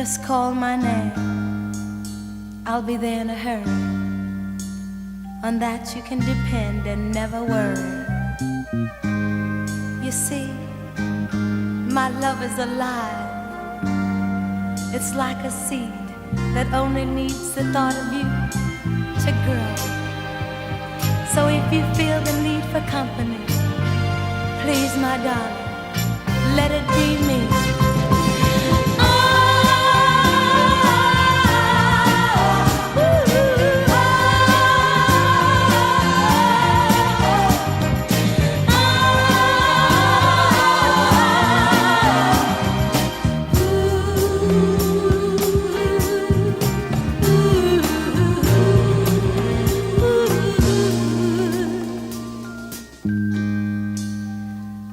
Just call my name, I'll be there in a hurry. On that you can depend and never worry. You see, my love is alive. It's like a seed that only needs the thought of you to grow. So if you feel the need for company, please, my darling, let it be me.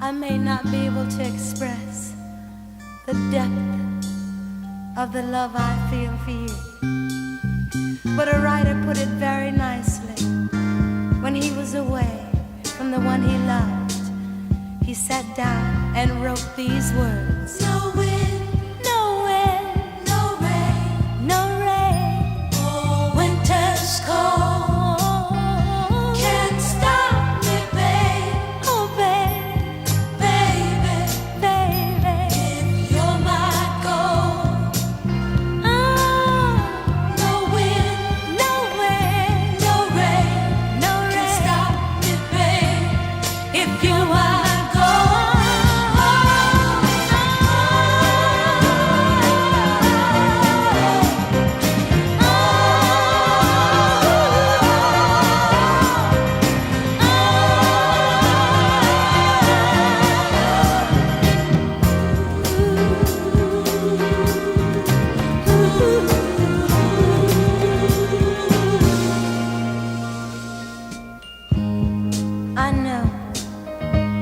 I may not be able to express the depth of the love I feel for you, but a writer put it very nicely. When he was away from the one he loved, he sat down and wrote these words: No wind, no wind, no rain, no rain. Oh, winter's cold.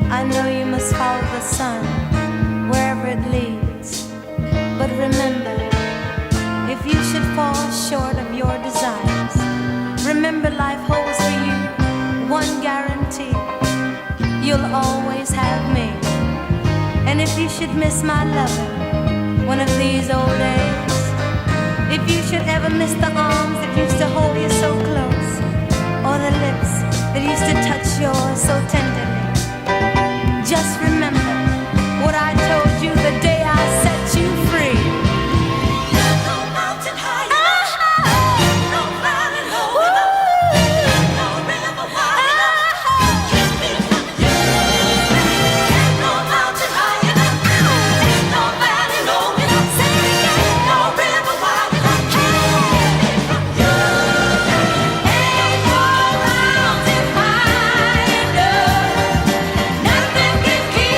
I know you must follow the sun wherever it leads. But remember, if you should fall short of your desires, remember life holds for you one guarantee: you'll always have me. And if you should miss my loving one of these old days, if you should ever miss the arms that used to hold you so close, or the lips that used to touch yours so tenderly, just remember what I told you the day I set you free. There's no mountain high enough, no valley low enough, no river wide enough to keep me from you. There's no mountain high enough, ain't no valley low enough, ain't no river wide enough to keep me from you. Ain't no mountain high enough, nothing can keep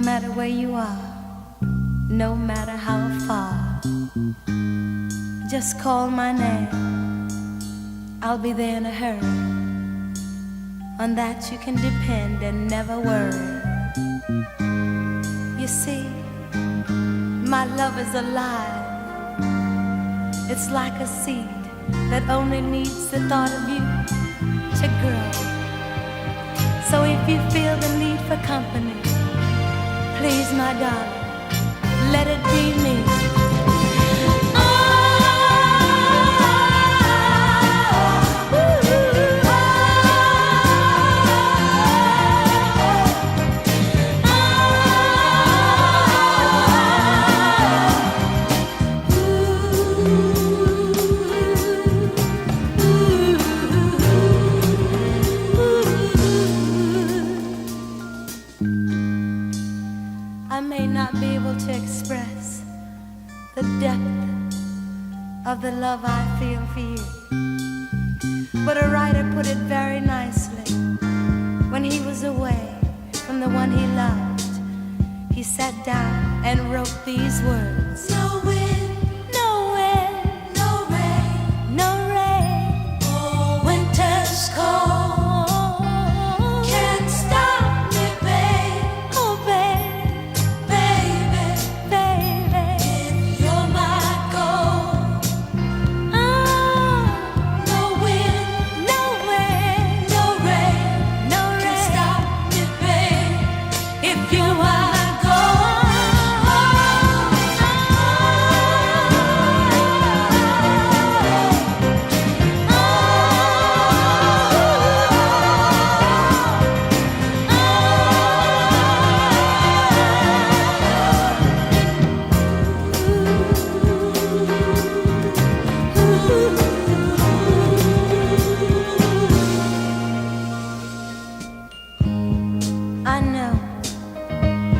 matter where you are, no matter how far, just call my name, I'll be there in a hurry. On that you can depend and never worry. You see, my love is alive. It's like a seed that only needs the thought of you to grow. So if you feel the need for company, please, my darling, let it be me. I may not be able to express the depth of the love I feel for you, but a writer put it very nicely. When he was away from the one he loved, he sat down and wrote these words: No wind, no wind, no rain, no rain. Oh, winter's cold.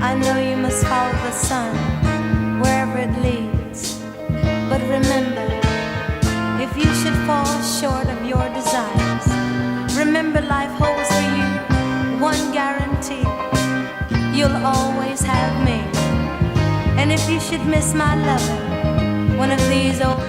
I know you must follow the sun wherever it leads. But remember, if you should fall short of your desires, remember life holds for you one guarantee: you'll always have me. And if you should miss my loving one of these old